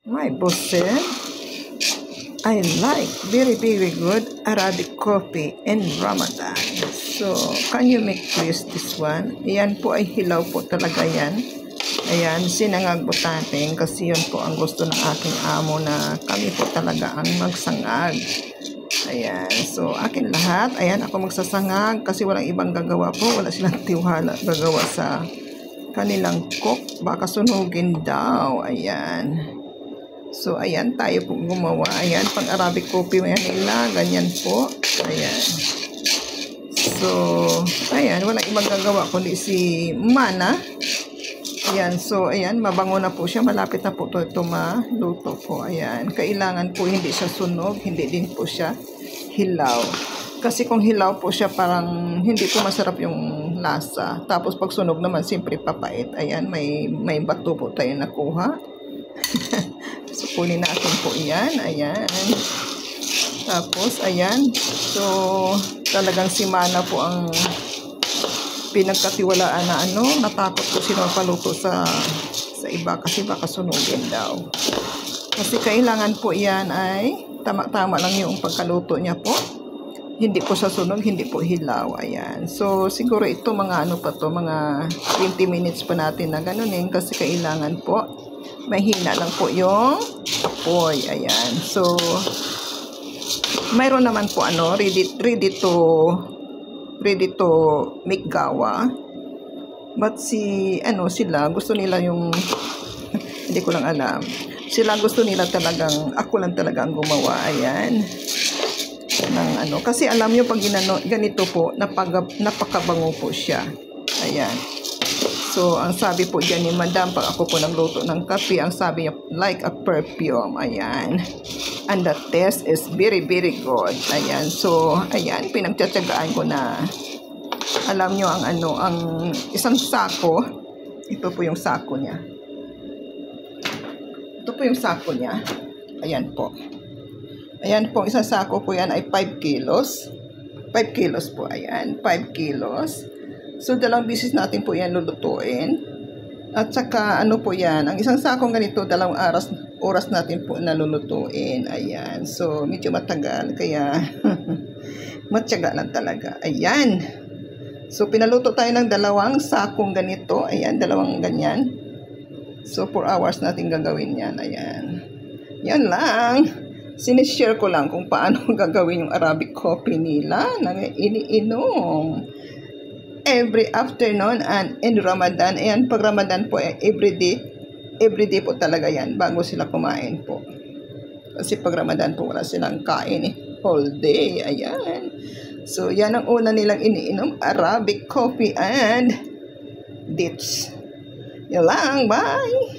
My boss said, I like very good Arabic coffee in Ramadan. So, can you make please this one? Yan po ay hilaw po talaga yan. Ayan, sinangag butating kasi yun po ang gusto ng aking amo na kami po talaga ang magsangag. Ayan, so akin lahat. Ayan, ako magsasangag kasi walang ibang gagawa po. Wala silang tiwala gagawa sa kanilang cook. Baka sunugin daw. Ayan. So, ayan, tayo po gumawa. Ayan, pang Arabic coffee yan nila. Ganyan po. Ayan. So, ayan, walang ibang gagawa kundi si Mana. Ayan, so, ayan, mabango na po siya. Malapit na po ito maluto po. Ayan, kailangan po hindi siya sunog. Hindi din po siya hilaw. Kasi kung hilaw po siya, parang hindi po masarap yung lasa. Tapos, pag sunog naman, siyempre papait. Ayan, may bato po tayo nakuha. So, kunin natin po yan. Ayan. Tapos, ayan. So, talagang si Mana po ang pinagkatiwalaan na natakot po sino paluto sa iba kasi baka sunugin daw. Kasi kailangan po yan ay tama-tama lang yung pagkaluto niya po. Hindi po sa sunog, hindi po hilaw. Ayan. So, siguro ito mga pa to, mga 20 minutes pa natin na ganunin kasi kailangan po mahina lang po yung apoy. Ayan. So, mayroon naman po ready to make gawa. But sila gusto nila yung hindi ko lang alam. Sila gusto nila talagang ako lang talaga ang gumawa. Ayan. Ng kasi alam nyo pag ganito po napakabango po siya. Ayan. So ang sabi po diyan ni Madam pag ako po nagluto ng kape, ang sabi niya like a perfume. Ayan. And the taste is very good. Ayan. So ayan, pinagtsatsagaan ko na alam nyo ang isang sako. Ito po yung sako niya. Ito po yung sako niya. Ayan po. Ayan po, isang sako po yan ay 5 kilos. 5 kilos po, ayan. 5 kilos. So, dalawang bisis natin po yan lulutuin. At saka, po yan, ang isang sakong ganito, dalawang oras natin po nalulutuin. Ayan. So, medyo matagal, kaya matyaga lang talaga. Ayan. So, pinaluto tayo ng dalawang sakong ganito. Ayan, dalawang ganyan. So, 4 hours natin gagawin yan. Ayan. Yan lang. Sinishare ko lang kung paano gagawin yung Arabic coffee nila na iniinom every afternoon and in Ramadan. Ayan, pag Ramadan po, everyday po talaga yan bago sila kumain po. Kasi pag Ramadan po, wala silang kain all day. Ayan. So, yan ang una nilang iniinom, Arabic coffee and dates. Yan lang. Bye!